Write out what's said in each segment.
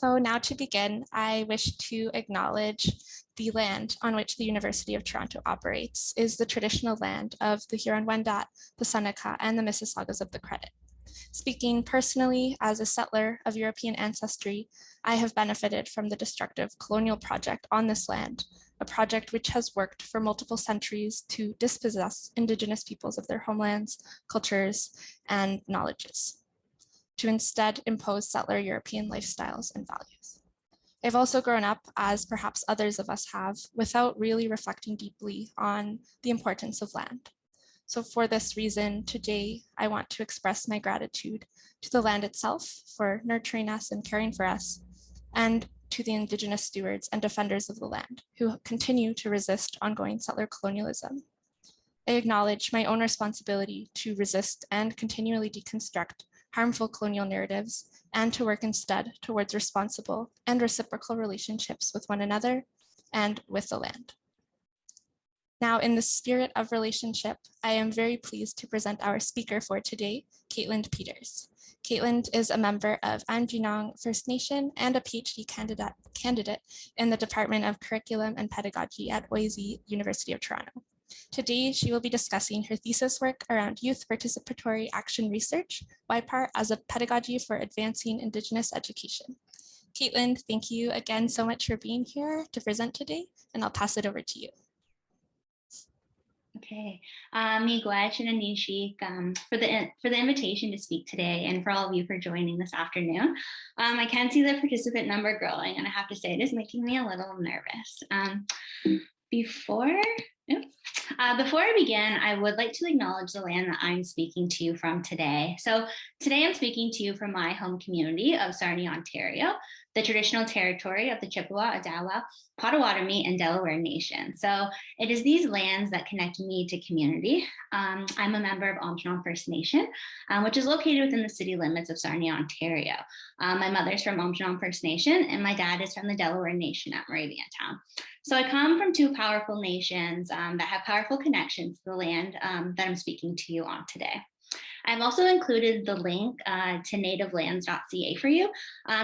So now to begin, I wish to acknowledge the land on which the University of Toronto operates is the traditional land of the Huron-Wendat, the Seneca, and the Mississaugas of the Credit. Speaking personally as a settler of European ancestry, I have benefited from the destructive colonial project on this land, a project which has worked for multiple centuries to dispossess Indigenous peoples of their homelands, cultures, and knowledges, to instead impose settler European lifestyles and values. I've also grown up, as perhaps others of us have, without really reflecting deeply on the importance of land. So for this reason, today, I want to express my gratitude to the land itself for nurturing us and caring for us, and to the Indigenous stewards and defenders of the land who continue to resist ongoing settler colonialism. I acknowledge my own responsibility to resist and continually deconstruct harmful colonial narratives and to work instead towards responsible and reciprocal relationships with one another and with the land. Now, in the spirit of relationship, I am very pleased to present our speaker for today, Kaitlind Peters. Kaitlind is a member of Aamjiwnaang First Nation and a PhD candidate in the Department of Curriculum and Pedagogy at OISE, University of Toronto. Today, she will be discussing her thesis work around Youth Participatory Action Research, YPAR, as a pedagogy for advancing Indigenous education. Kaitlind, thank you again so much for being here to present today, and I'll pass it over to you. Okay, miigwech and Anishik for the invitation to speak today, and for all of you for joining this afternoon. I can see the participant number growing, and I have to say it is making me a little nervous. Before I begin, I would like to acknowledge the land that I'm speaking to you from today. So today I'm speaking to you from my home community of Sarnia, Ontario, the traditional territory of the Chippewa, Odawa, Potawatomi, and Delaware Nation. So it is these lands that connect me to community. I'm a member of Aamjiwnaang First Nation, which is located within the city limits of Sarnia, Ontario. My mother's from Aamjiwnaang First Nation, and my dad is from the Delaware Nation at Moraviantown. So I come from two powerful nations that have powerful connections to the land that I'm speaking to you on today. I've also included the link to nativelands.ca for you,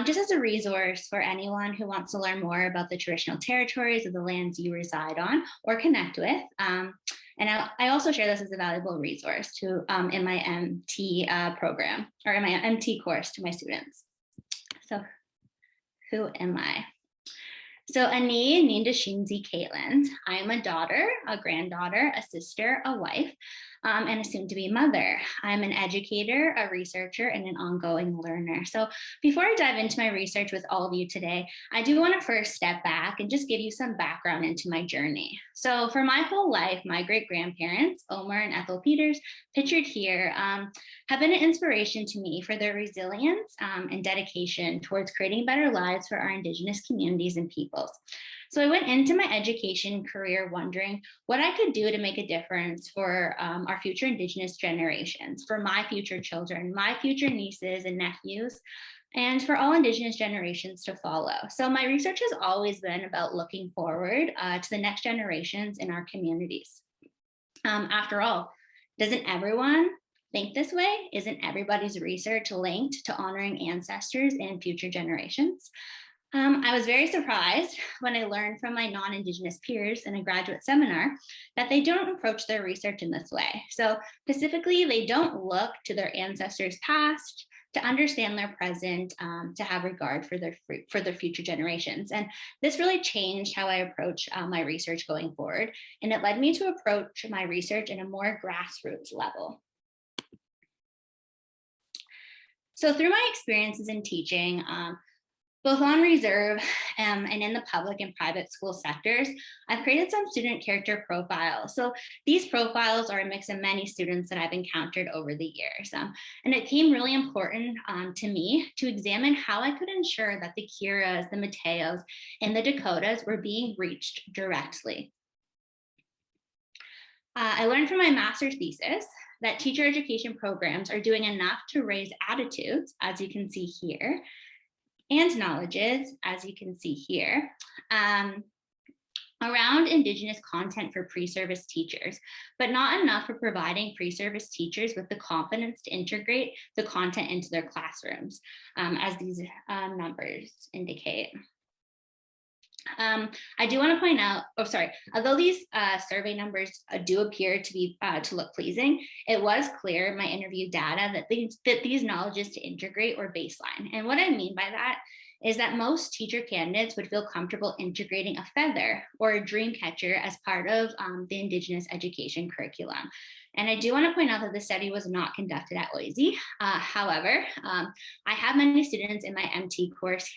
just as a resource for anyone who wants to learn more about the traditional territories of the lands you reside on or connect with. And I also share this as a valuable resource to in my MT program, or in my MT course to my students. So who am I? So Ani Ninda Shinzi Kaitlind. I am a daughter, a granddaughter, a sister, a wife, and a soon-to-be mother. I'm an educator, a researcher, and an ongoing learner. So before I dive into my research with all of you today, I do want to first step back and just give you some background into my journey. So for my whole life, my great-grandparents, Omar and Ethel Peters, pictured here, have been an inspiration to me for their resilience and dedication towards creating better lives for our Indigenous communities and peoples. So I went into my education career wondering what I could do to make a difference for our future Indigenous generations, for my future children, my future nieces and nephews, and for all Indigenous generations to follow. So my research has always been about looking forward to the next generations in our communities. After all, doesn't everyone think this way? Isn't everybody's research linked to honoring ancestors and future generations? I was very surprised when I learned from my non-Indigenous peers in a graduate seminar that they don't approach their research in this way. So specifically, they don't look to their ancestors' past to understand their present, to have regard for their future generations. And this really changed how I approach my research going forward. And it led me to approach my research in a more grassroots level. So through my experiences in teaching, both on reserve and in the public and private school sectors, I've created some student character profiles. So these profiles are a mix of many students that I've encountered over the years. And it became really important to me to examine how I could ensure that the Kiras, the Mateos, and the Dakotas were being reached directly. I learned from my master's thesis that teacher education programs are doing enough to raise attitudes, as you can see here, and knowledges, as you can see here, around Indigenous content for pre-service teachers, but not enough for providing pre-service teachers with the confidence to integrate the content into their classrooms, as these numbers indicate. I do want to point out, although these survey numbers do appear to be to look pleasing, it was clear in my interview data that these knowledges to integrate were baseline. And what I mean by that is that most teacher candidates would feel comfortable integrating a feather or a dream catcher as part of the Indigenous education curriculum. And I do want to point out that the study was not conducted at OISE. However, I have many students in my MT course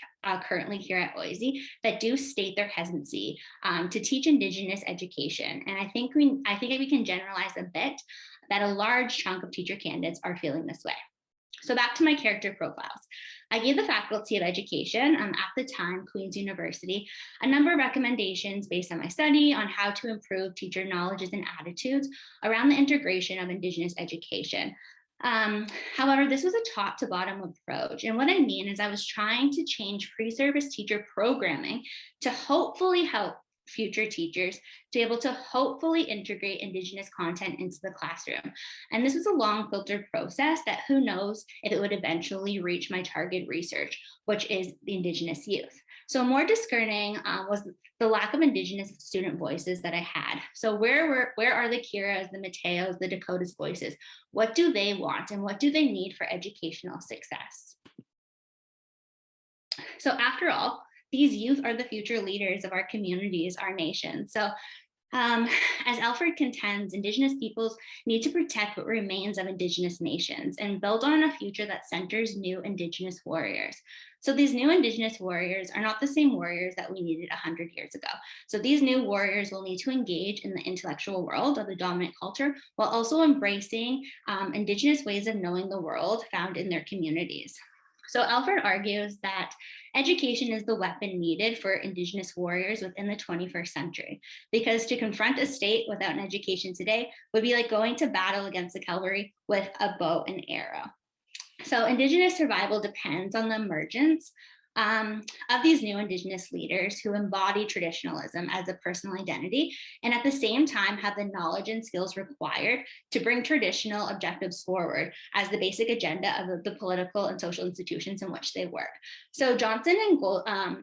currently here at OISE that do state their hesitancy to teach Indigenous education. And I think we can generalize a bit that a large chunk of teacher candidates are feeling this way. So back to my character profiles. I gave the Faculty of Education, at the time, Queen's University, a number of recommendations based on my study on how to improve teacher knowledges and attitudes around the integration of Indigenous education. However, this was a top to bottom approach. And what I mean is I was trying to change pre-service teacher programming to hopefully help future teachers to be able to hopefully integrate Indigenous content into the classroom. And this was a long filtered process that who knows if it would eventually reach my target research, which is the Indigenous youth. So more discerning was the lack of Indigenous student voices that I had. So where are the Kiras, the Mateos, the Dakotas voices? What do they want and what do they need for educational success? So after all, these youth are the future leaders of our communities, our nation. So as Alfred contends, Indigenous peoples need to protect what remains of Indigenous nations and build on a future that centers new Indigenous warriors. So these new Indigenous warriors are not the same warriors that we needed 100 years ago. So these new warriors will need to engage in the intellectual world of the dominant culture while also embracing Indigenous ways of knowing the world found in their communities. So Alfred argues that education is the weapon needed for Indigenous warriors within the 21st century, because to confront a state without an education today would be like going to battle against the cavalry with a bow and arrow. So Indigenous survival depends on the emergence of these new Indigenous leaders who embody traditionalism as a personal identity, and at the same time have the knowledge and skills required to bring traditional objectives forward as the basic agenda of the political and social institutions in which they work. So Johnson and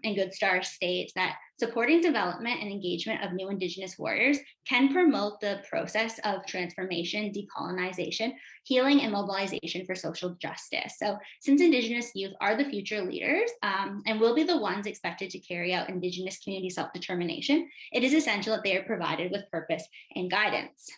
Goodstar state that supporting development and engagement of new Indigenous warriors can promote the process of transformation, decolonization, healing, and mobilization for social justice. So since Indigenous youth are the future leaders and will be the ones expected to carry out Indigenous community self-determination, it is essential that they are provided with purpose and guidance.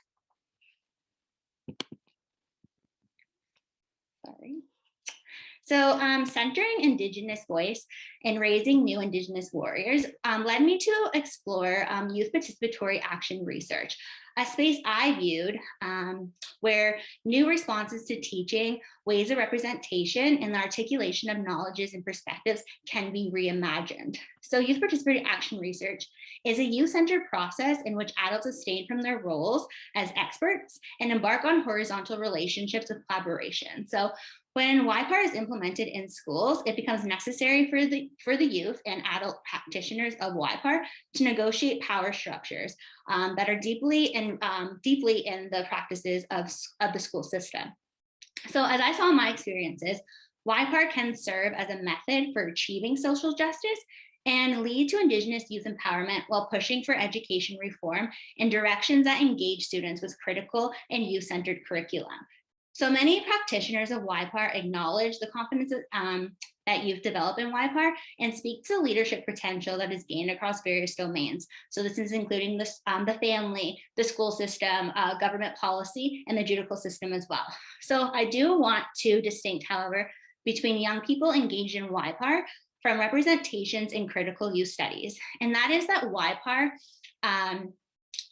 So centering Indigenous voice and raising new Indigenous warriors led me to explore Youth Participatory Action Research, a space I viewed where new responses to teaching, ways of representation, and the articulation of knowledges and perspectives can be reimagined. So Youth Participatory Action Research is a youth-centered process in which adults abstain from their roles as experts and embark on horizontal relationships with collaboration. So when YPAR is implemented in schools, it becomes necessary for the youth and adult practitioners of YPAR to negotiate power structures that are deeply in the practices of the school system. So as I saw in my experiences, YPAR can serve as a method for achieving social justice and lead to Indigenous youth empowerment while pushing for education reform in directions that engage students with critical and youth-centered curriculum. So many practitioners of YPAR acknowledge the confidence that youth develop in YPAR and speak to leadership potential that is gained across various domains. So this is including the family, the school system, government policy, and the judicial system as well. So I do want to distinct, however, between young people engaged in YPAR from representations in critical youth studies. And that is that YPAR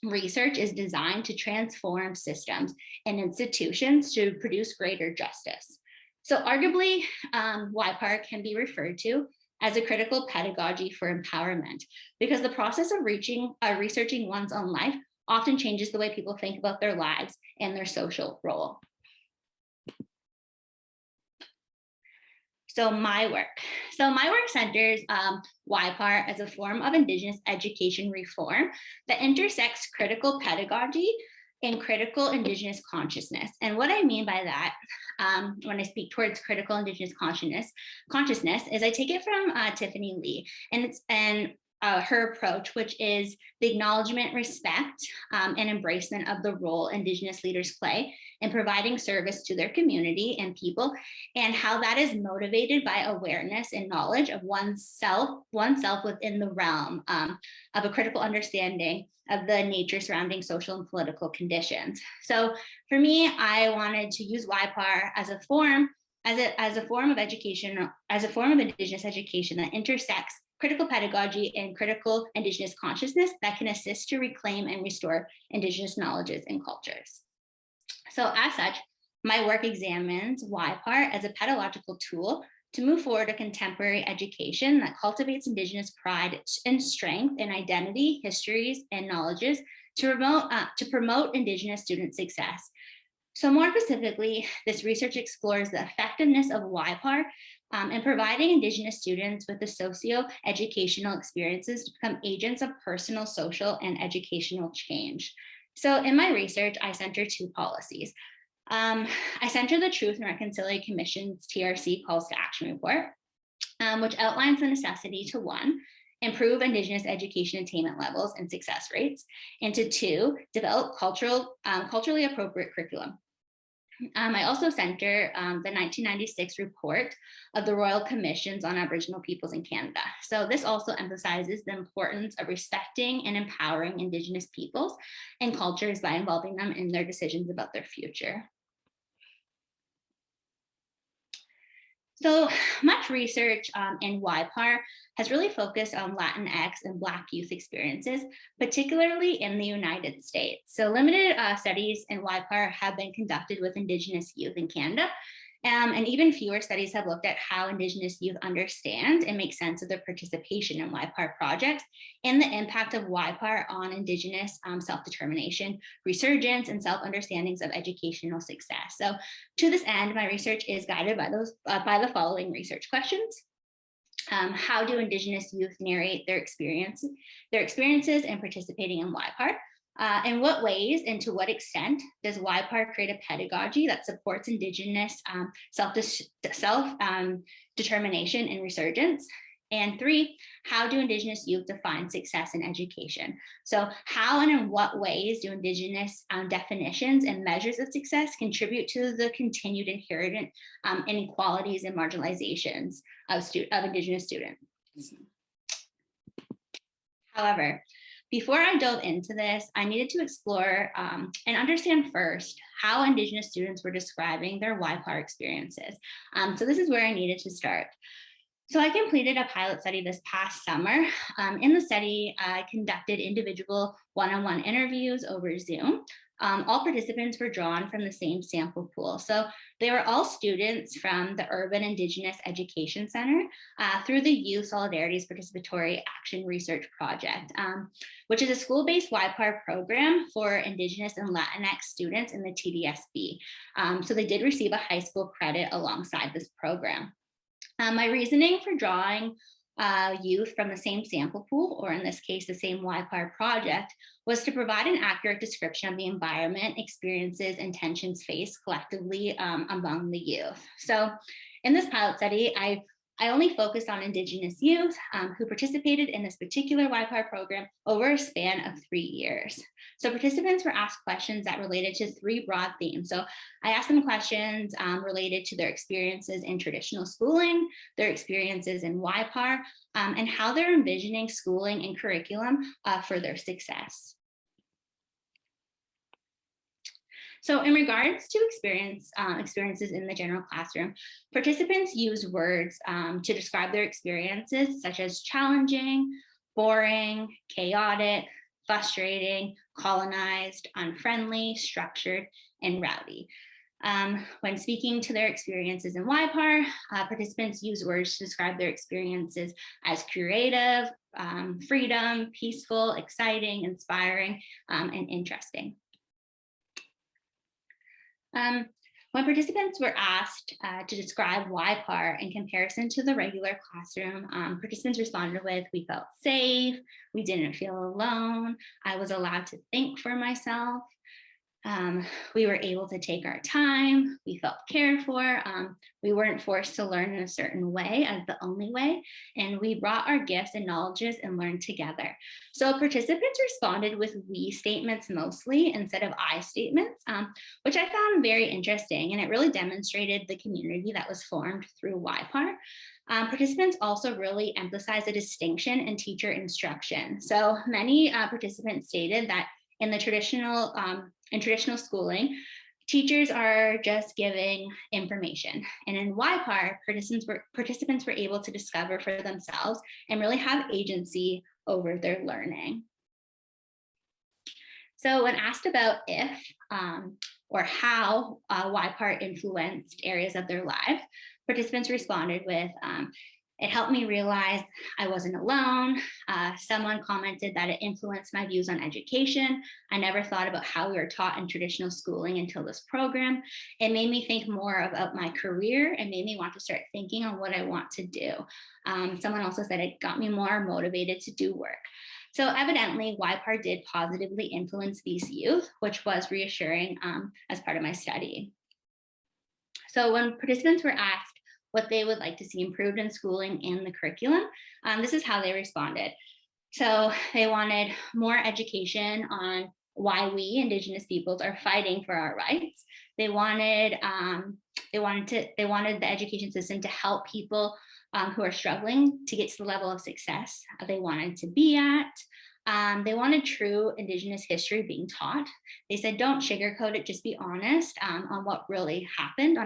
research is designed to transform systems and institutions to produce greater justice. So arguably, YPAR can be referred to as a critical pedagogy for empowerment, because the process of researching one's own life often changes the way people think about their lives and their social role. So my work centers YPAR as a form of Indigenous education reform that intersects critical pedagogy and critical Indigenous consciousness. And what I mean by that, when I speak towards critical Indigenous consciousness is I take it from Tiffany Lee, and her approach, which is the acknowledgement, respect, and embracement of the role Indigenous leaders play in providing service to their community and people, and how that is motivated by awareness and knowledge of oneself within the realm of a critical understanding of the nature surrounding social and political conditions. So for me, I wanted to use YPAR as a form of education, as a form of Indigenous education that intersects critical pedagogy and critical Indigenous consciousness that can assist to reclaim and restore Indigenous knowledges and cultures. So as such, my work examines YPAR as a pedagogical tool to move forward a contemporary education that cultivates Indigenous pride and strength in identity, histories, and knowledges to promote Indigenous student success. So more specifically, this research explores the effectiveness of YPAR in providing Indigenous students with the socio-educational experiences to become agents of personal, social, and educational change. So in my research, I center two policies. I center the Truth and Reconciliation Commission's TRC Calls to Action report, which outlines the necessity to, one, improve Indigenous education attainment levels and success rates, and to, two, develop culturally appropriate curriculum. I also center the 1996 report of the Royal Commissions on Aboriginal Peoples in Canada. So this also emphasizes the importance of respecting and empowering Indigenous peoples and cultures by involving them in their decisions about their future. So much research in YPAR has really focused on Latinx and Black youth experiences, particularly in the United States. So limited studies in YPAR have been conducted with Indigenous youth in Canada, and even fewer studies have looked at how Indigenous youth understand and make sense of their participation in YPAR projects and the impact of YPAR on Indigenous self-determination, resurgence, and self-understandings of educational success. So to this end, my research is guided by the following research questions. How do Indigenous youth narrate their experiences in participating in YPAR? In what ways and to what extent does YPAR create a pedagogy that supports Indigenous self-determination and resurgence? And three, how do Indigenous youth define success in education? So how and in what ways do Indigenous definitions and measures of success contribute to the continued inherent inequalities and marginalizations of Indigenous students? However, before I dove into this, I needed to explore and understand first how Indigenous students were describing their YPAR experiences. So this is where I needed to start. So I completed a pilot study this past summer. In the study, I conducted individual one-on-one interviews over Zoom. All participants were drawn from the same sample pool. So they were all students from the Urban Indigenous Education Center through the Youth Solidarity's Participatory Action Research project, which is a school-based YPAR program for Indigenous and Latinx students in the TDSB. So they did receive a high school credit alongside this program. My reasoning for drawing youth from the same sample pool, or in this case, the same YPAR project, was to provide an accurate description of the environment, experiences, and tensions faced collectively among the youth. So in this pilot study, I only focused on Indigenous youth who participated in this particular YPAR program over a span of 3 years. So participants were asked questions that related to 3 broad themes. So I asked them questions related to their experiences in traditional schooling, their experiences in YPAR, and how they're envisioning schooling and curriculum for their success. So in regards to experiences in the general classroom, participants use words to describe their experiences such as challenging, boring, chaotic, frustrating, colonized, unfriendly, structured, and rowdy. When speaking to their experiences in YPAR, participants use words to describe their experiences as creative, freedom, peaceful, exciting, inspiring, and interesting. When When participants were asked to describe YPAR in comparison to the regular classroom, participants responded with, we felt safe, we didn't feel alone, I was allowed to think for myself, we were able to take our time, we felt cared for, we weren't forced to learn in a certain way as the only way, and we brought our gifts and knowledges and learned together. So participants responded with we statements mostly instead of I statements, which I found very interesting, and it really demonstrated the community that was formed through YPAR. Participants also really emphasized the distinction in teacher instruction. So many participants stated that in the traditional schooling, teachers are just giving information. And in YPAR, participants were able to discover for themselves and really have agency over their learning. So when asked about if or how YPAR influenced areas of their life, participants responded with, it helped me realize I wasn't alone. Someone commented that it influenced my views on education. I never thought about how we were taught in traditional schooling until this program. It made me think more about my career and made me want to start thinking on what I want to do. Someone also said it got me more motivated to do work. So evidently, YPAR did positively influence these youth, which was reassuring as part of my study. So when participants were asked what they would like to see improved in schooling and the curriculum, this is how they responded. So they wanted more education on why we Indigenous peoples are fighting for our rights. They wanted the education system to help people who are struggling to get to the level of success they wanted to be at. They wanted true Indigenous history being taught. They said, don't sugarcoat it, just be honest on what really happened.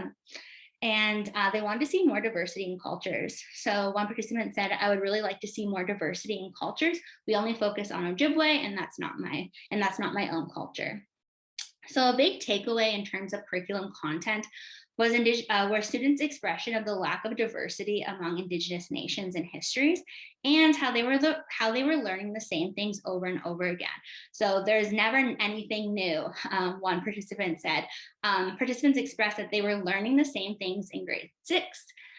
And they wanted to see more diversity in cultures. So one participant said, I would really like to see more diversity in cultures. We only focus on Ojibwe, and that's not my own culture. So a big takeaway in terms of curriculum content was were students' expression of the lack of diversity among Indigenous nations and histories, and how they were learning the same things over and over again. So there's never anything new. One participant said, participants expressed that they were learning the same things in grade 6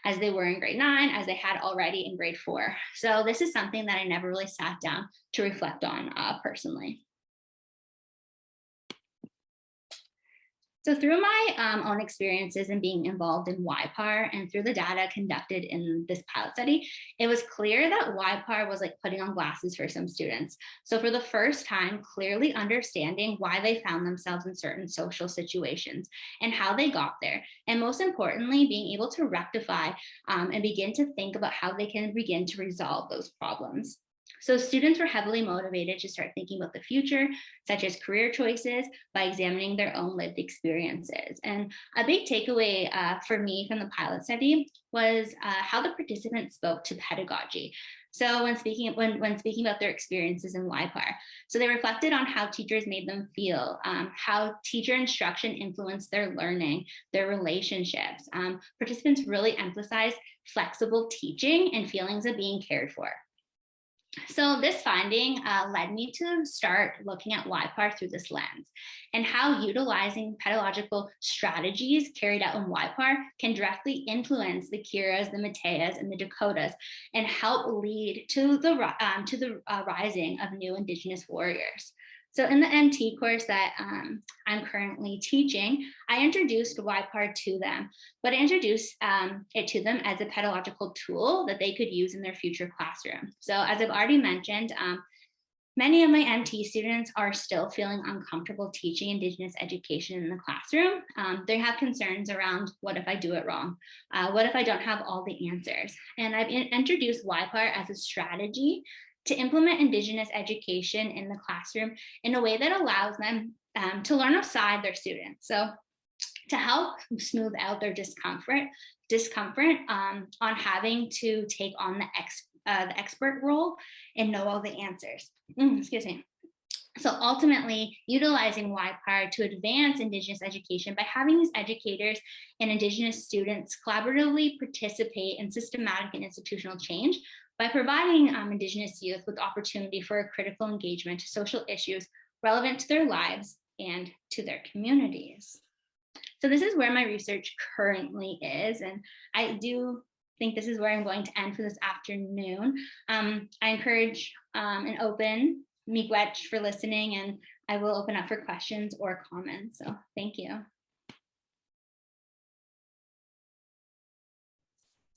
as they were in grade 9, as they had already in grade 4. So this is something that I never really sat down to reflect on personally. So through my own experiences in being involved in YPAR and through the data conducted in this pilot study, it was clear that YPAR was like putting on glasses for some students. So for the first time, clearly understanding why they found themselves in certain social situations and how they got there. And most importantly, being able to rectify and begin to think about how they can begin to resolve those problems. So students were heavily motivated to start thinking about the future, such as career choices, by examining their own lived experiences. And a big takeaway for me from the pilot study was how the participants spoke to pedagogy. So when speaking about their experiences in YPAR, so they reflected on how teachers made them feel, how teacher instruction influenced their learning, their relationships. Participants really emphasized flexible teaching and feelings of being cared for. So this finding led me to start looking at YPAR through this lens and how utilizing pedagogical strategies carried out in YPAR can directly influence the Kiras, the Mateas, and the Dakotas and help lead to the rising of new Indigenous warriors. So in the MT course that I'm currently teaching, I introduced YPAR to them, but I introduced it to them as a pedagogical tool that they could use in their future classroom. So as I've already mentioned, many of my MT students are still feeling uncomfortable teaching Indigenous education in the classroom. They have concerns around, what if I do it wrong? What if I don't have all the answers? And I've introduced YPAR as a strategy to implement Indigenous education in the classroom in a way that allows them to learn outside their students. So to help smooth out their discomfort on having to take on the expert role and know all the answers. Excuse me. So ultimately, utilizing YPAR to advance Indigenous education by having these educators and Indigenous students collaboratively participate in systematic and institutional change by providing Indigenous youth with opportunity for a critical engagement to social issues relevant to their lives and to their communities. So this is where my research currently is. And I do think this is where I'm going to end for this afternoon. I encourage an open miigwech for listening, and I will open up for questions or comments. So thank you.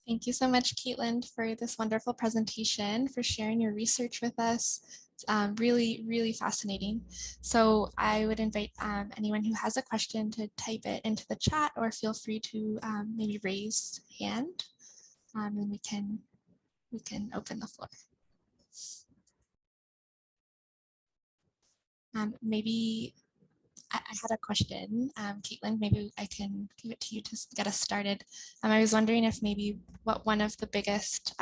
Thank you so much, Kaitlind, for this wonderful presentation, for sharing your research with us. It's really, really fascinating. So I would invite anyone who has a question to type it into the chat, or feel free to maybe raise hand, and we can open the floor. Maybe I had a question, Kaitlind, maybe I can give it to you to get us started. I was wondering if maybe what one of the biggest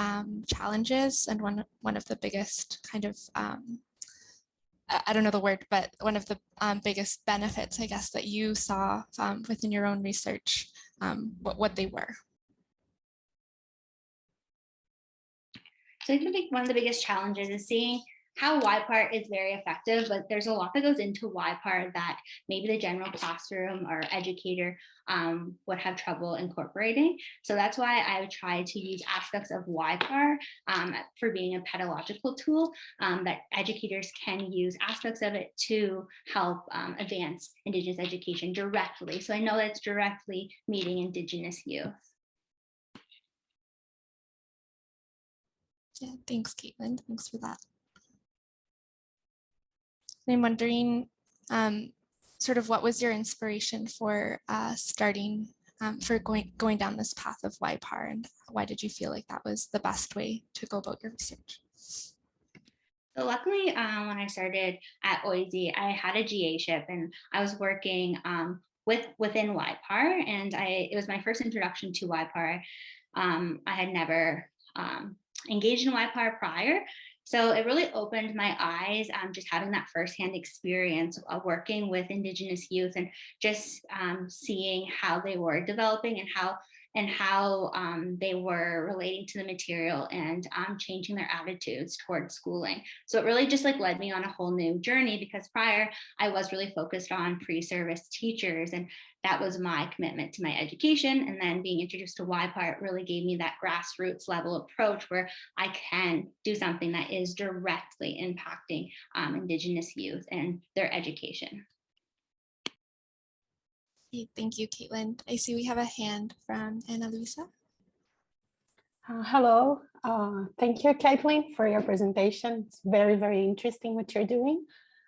challenges and one of the biggest kind of, I don't know the word, but one of the biggest benefits, I guess, that you saw within your own research, what they were. So I think one of the biggest challenges is seeing how YPAR is very effective, but there's a lot that goes into YPAR that maybe the general classroom or educator would have trouble incorporating. So that's why I try to use aspects of YPAR for being a pedagogical tool that educators can use aspects of it to help advance Indigenous education directly. So I know that's directly meeting Indigenous youth. Yeah, thanks, Kaitlind. Thanks for that. I'm wondering sort of what was your inspiration for starting, for going down this path of YPAR, and why did you feel like that was the best way to go about your research? So luckily, when I started at OISE, I had a GA-ship and I was working within YPAR, and it was my first introduction to YPAR. I had never engaged in YPAR prior. So it really opened my eyes, just having that firsthand experience of working with Indigenous youth and just seeing how they were developing and how they were relating to the material and changing their attitudes towards schooling. So it really just led me on a whole new journey, because prior I was really focused on pre-service teachers, and that was my commitment to my education. And then being introduced to YPAR really gave me that grassroots level approach where I can do something that is directly impacting Indigenous youth and their education. Thank you, Kaitlind. I see we have a hand from Ana Luisa. Hello, thank you, Kaitlind, for your presentation. It's very, very interesting what you're doing.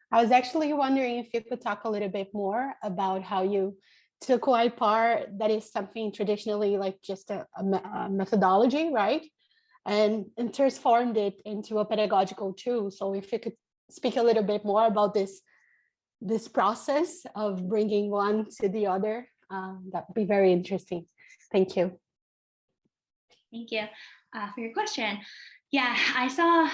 I was actually wondering if you could talk a little bit more about how you took YPAR, that is something traditionally like just a methodology, right? And transformed it into a pedagogical tool. So if you could speak a little bit more about this process of bringing one to the other, that would be very interesting. Thank you. Thank you for your question. Yeah, I saw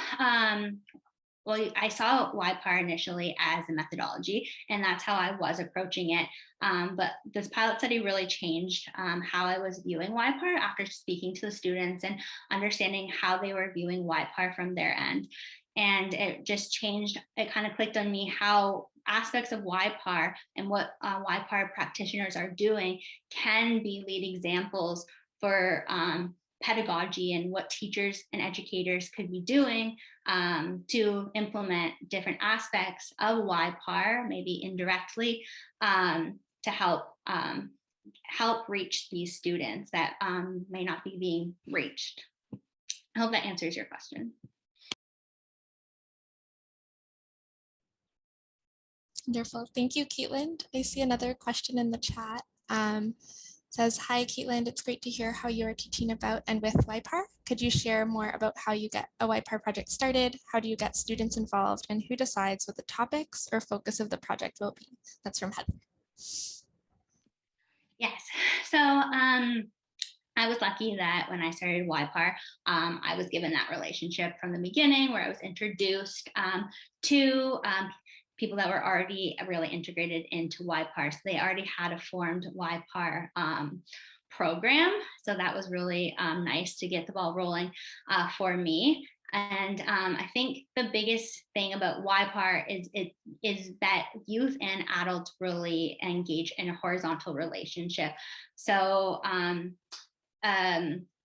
I saw YPAR initially as a methodology, and that's how I was approaching it. But this pilot study really changed how I was viewing YPAR after speaking to the students and understanding how they were viewing YPAR from their end. And it just changed, it kind of clicked on me how aspects of YPAR and what YPAR practitioners are doing can be lead examples for pedagogy and what teachers and educators could be doing to implement different aspects of YPAR, maybe indirectly, to help reach these students that may not be being reached. I hope that answers your question. Wonderful. Thank you, Kaitlind. I see another question in the chat. Says, hi, Kaitlind, it's great to hear how you are teaching about and with YPAR. Could you share more about how you get a YPAR project started? How do you get students involved, and who decides what the topics or focus of the project will be? That's from Heather. Yes, so I was lucky that when I started YPAR, I was given that relationship from the beginning, where I was introduced to people that were already really integrated into YPAR. So they already had a formed YPAR program. So that was really nice to get the ball rolling for me. And I think the biggest thing about YPAR is that youth and adults really engage in a horizontal relationship. So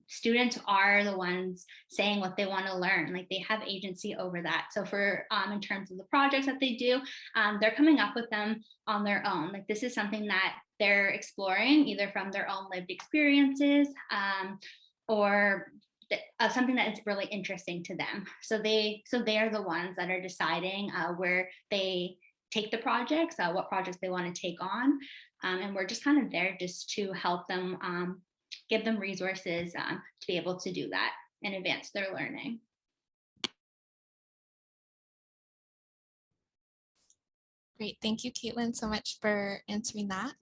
students are the ones saying what they want to learn, like they have agency over that. So for in terms of the projects that they do, they're coming up with them on their own. Like this is something that they're exploring either from their own lived experiences or something that is really interesting to them. So they are the ones that are deciding where they take the projects, what projects they want to take on, and we're just kind of there just to help them, give them resources to be able to do that and advance their learning. Great, thank you, Caitlin, so much for answering that.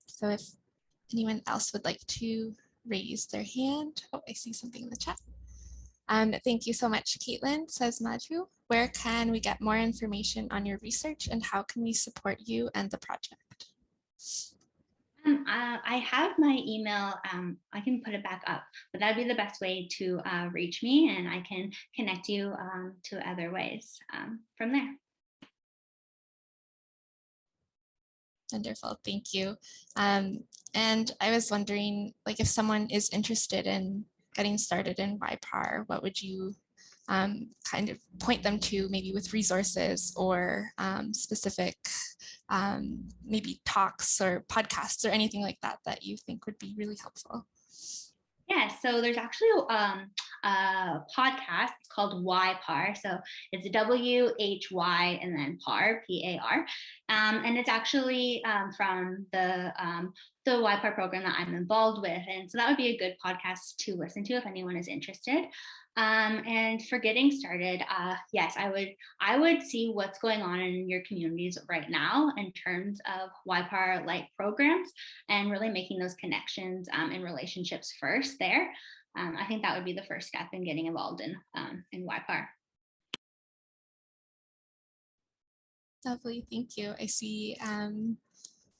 So if anyone else would like to raise their hand. Oh, I see something in the chat. Thank you so much, Caitlin, says Madhu. Where can we get more information on your research and how can we support you and the project? I have my email. I can put it back up, but that'd be the best way to reach me, and I can connect you to other ways from there. Wonderful, thank you. And I was wondering, like, if someone is interested in getting started in YPAR, what would you kind of point them to, maybe with resources or specific maybe talks or podcasts or anything like that that you think would be really helpful? Yeah, so there's actually a podcast called YPAR. So it's WHY and then PAR, PAR. And it's actually from the YPAR program that I'm involved with. And so that would be a good podcast to listen to if anyone is interested. And for getting started, yes, I would see what's going on in your communities right now in terms of YPAR-like programs and really making those connections and relationships first there. I think that would be the first step in getting involved in YPAR. Lovely, thank you. I see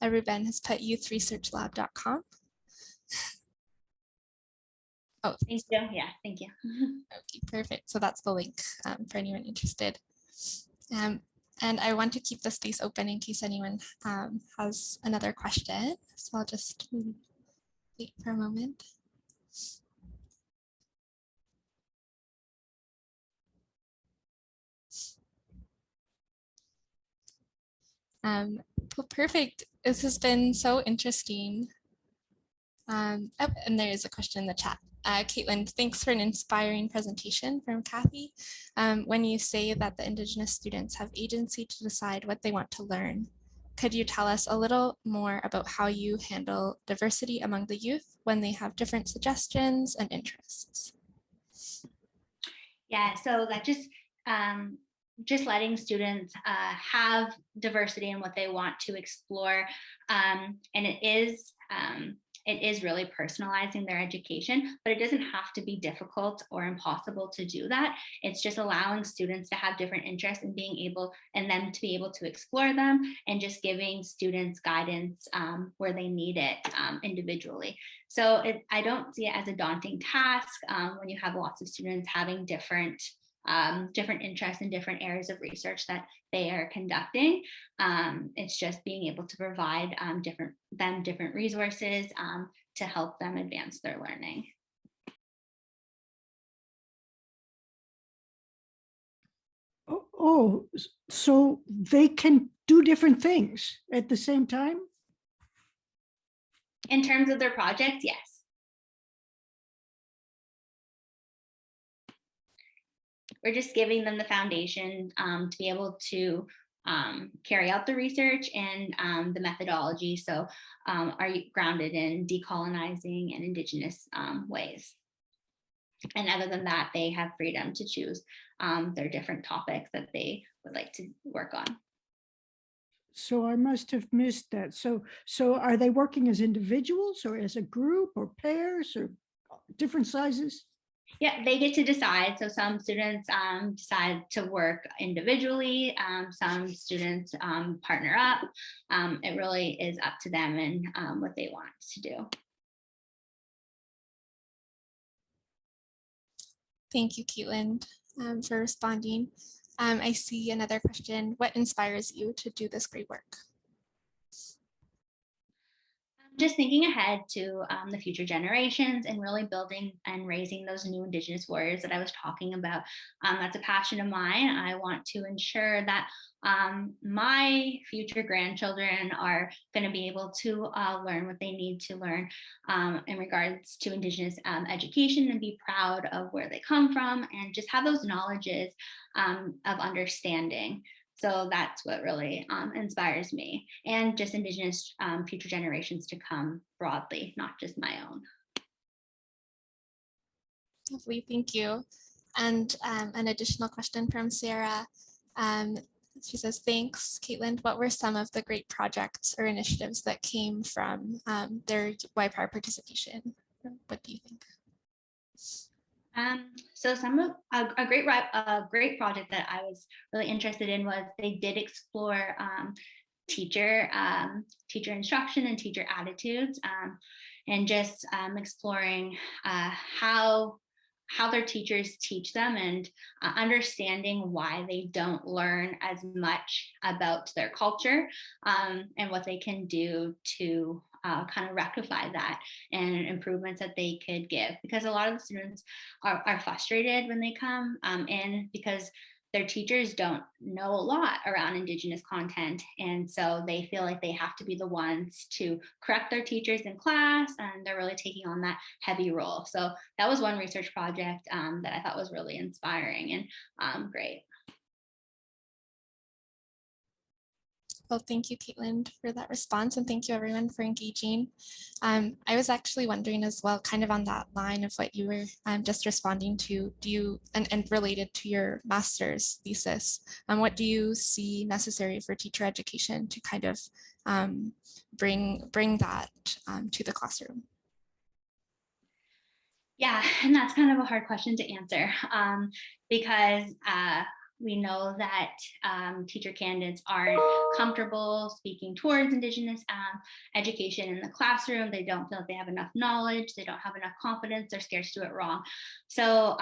Ruben has put youthresearchlab.com. Oh, thank you. Yeah, thank you. Okay, perfect. So that's the link for anyone interested. And I want to keep the space open in case anyone has another question. So I'll just wait for a moment. Well, perfect. This has been so interesting. And there is a question in the chat. Caitlin, thanks for an inspiring presentation from Kathy. When you say that the Indigenous students have agency to decide what they want to learn, could you tell us a little more about how you handle diversity among the youth when they have different suggestions and interests? Yeah, so that just letting students have diversity in what they want to explore, and it is really personalizing their education, but it doesn't have to be difficult or impossible to do that. It's just allowing students to have different interests and them to be able to explore them, and just giving students guidance where they need it individually. So I don't see it as a daunting task when you have lots of students having different interests in different areas of research that they are conducting. It's just being able to provide different resources to help them advance their learning. Oh, so they can do different things at the same time? In terms of their projects, yes. We're just giving them the foundation to be able to carry out the research and the methodology. So are grounded in decolonizing and Indigenous ways. And other than that, they have freedom to choose their different topics that they would like to work on. So I must have missed that. So are they working as individuals or as a group or pairs or different sizes? Yeah, they get to decide. So some students decide to work individually. Some students partner up. It really is up to them and what they want to do. Thank you, Kaitlind, for responding. I see another question. What inspires you to do this great work? Just thinking ahead to the future generations and really building and raising those new Indigenous warriors that I was talking about. That's a passion of mine. I want to ensure that my future grandchildren are going to be able to learn what they need to learn in regards to Indigenous education, and be proud of where they come from and just have those knowledges of understanding. So that's what really inspires me, and just Indigenous future generations to come broadly, not just my own. Lovely, thank you. And an additional question from Sarah. She says, thanks, Kaitlind. What were some of the great projects or initiatives that came from their YPAR participation? What do you think? So some of a great project that I was really interested in was they did explore teacher instruction and teacher attitudes, and just exploring how their teachers teach them, and understanding why they don't learn as much about their culture, and what they can do to kind of rectify that, and improvements that they could give, because a lot of the students are frustrated when they come in, because their teachers don't know a lot around Indigenous content, and so they feel like they have to be the ones to correct their teachers in class, and they're really taking on that heavy role. So that was one research project that I thought was really inspiring and great. Well, thank you, Kaitlind, for that response, and thank you everyone for engaging. I was actually wondering as well, kind of on that line of what you were just responding to, and related to your master's thesis, what do you see necessary for teacher education to kind of bring that to the classroom? Yeah, and that's kind of a hard question to answer, because we know that teacher candidates aren't comfortable speaking towards Indigenous education in the classroom. They don't feel like they have enough knowledge. They don't have enough confidence. They're scared to do it wrong. So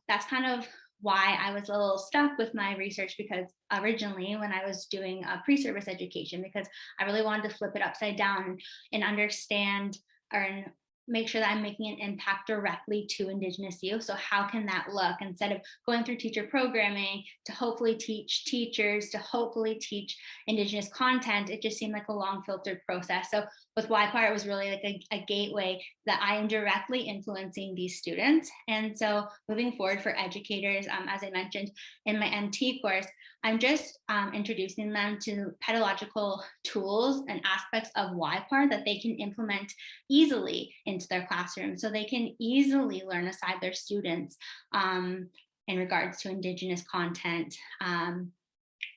that's kind of why I was a little stuck with my research, because originally when I was doing pre-service education, because I really wanted to flip it upside down and understand or make sure that I'm making an impact directly to Indigenous youth. So how can that look, instead of going through teacher programming to hopefully teach teachers, to hopefully teach Indigenous content? It just seemed like a long filtered process. So with YPAR, it was really like a gateway that I am directly influencing these students. And so moving forward for educators, as I mentioned in my MT course, I'm just introducing them to pedagogical tools and aspects of YPAR that they can implement easily into their classroom, so they can easily learn aside their students in regards to Indigenous content,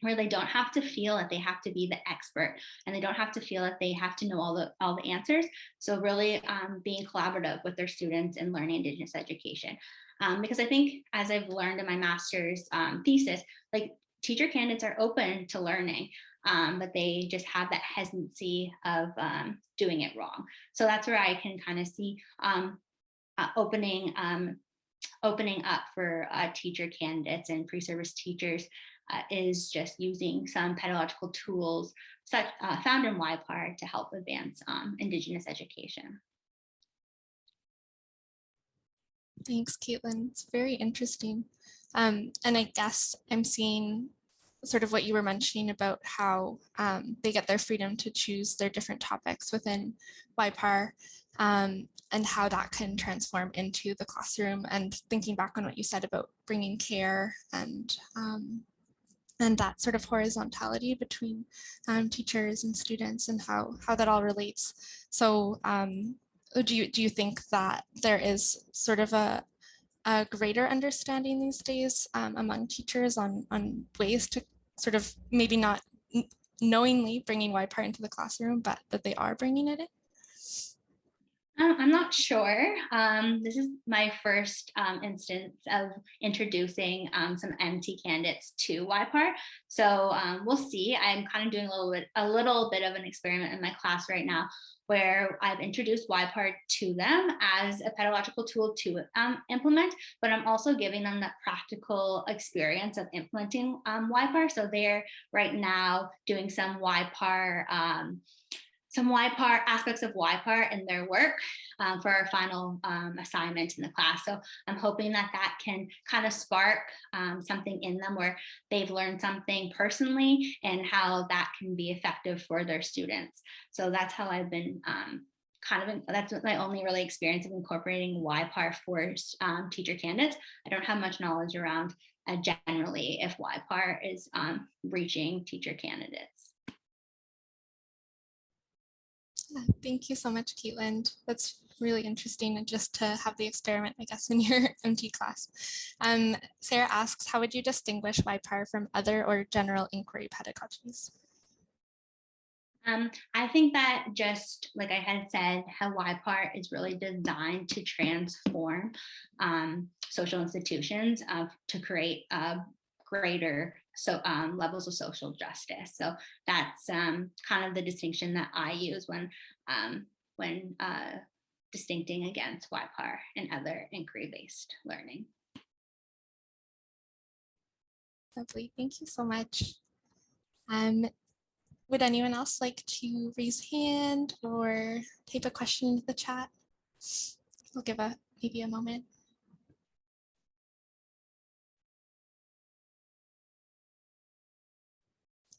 where they don't have to feel that they have to be the expert, and they don't have to feel that they have to know all the answers. So really being collaborative with their students and learning Indigenous education. Because I think, as I've learned in my master's thesis, like, teacher candidates are open to learning, but they just have that hesitancy of doing it wrong. So that's where I can kind of see opening up for teacher candidates and pre-service teachers, is just using some pedagogical tools found in YPAR to help advance Indigenous education. Thanks, Kaitlind. It's very interesting. And I guess I'm seeing sort of what you were mentioning about how they get their freedom to choose their different topics within YPAR, and how that can transform into the classroom. And thinking back on what you said about bringing care and that sort of horizontality between teachers and students, and how that all relates. So do you think that there is sort of a greater understanding these days among teachers on ways to sort of maybe not knowingly bringing YPAR into the classroom, but that they are bringing it in? I'm not sure. This is my first instance of introducing some MT candidates to YPAR. So we'll see. I'm kind of doing a little bit of an experiment in my class right now, where I've introduced YPAR to them as a pedagogical tool to implement, but I'm also giving them the practical experience of implementing YPAR. So they're right now doing some YPAR aspects of YPAR in their work for our final assignment in the class. So I'm hoping that that can kind of spark something in them where they've learned something personally and how that can be effective for their students. So that's how I've been that's my only really experience of incorporating YPAR for teacher candidates. I don't have much knowledge around generally if YPAR is reaching teacher candidates. Thank you so much, Kaitlind. That's really interesting, and just to have the experiment, I guess, in your MT class. Sarah asks, how would you distinguish YPAR from other or general inquiry pedagogies? I think that, just like I had said, how YPAR is really designed to transform social institutions to create greater levels of social justice. So that's kind of the distinction that I use when distincting against YPAR and other inquiry-based learning. Lovely, thank you so much. Would anyone else like to raise hand or type a question into the chat? We'll give maybe a moment.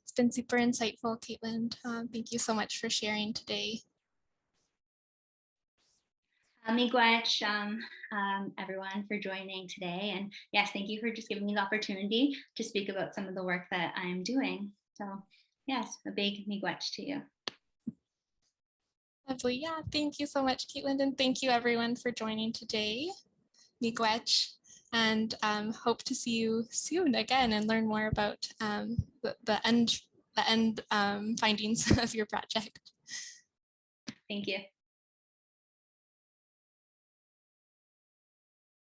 It's been super insightful, Kaitlind. Thank you so much for sharing today. Miigwech, everyone, for joining today. And yes, thank you for just giving me the opportunity to speak about some of the work that I am doing. So yes, a big miigwech to you. Lovely. Yeah, thank you so much, Kaitlind, and thank you everyone for joining today. Miigwech, and hope to see you soon again and learn more about the end findings of your project. Thank you.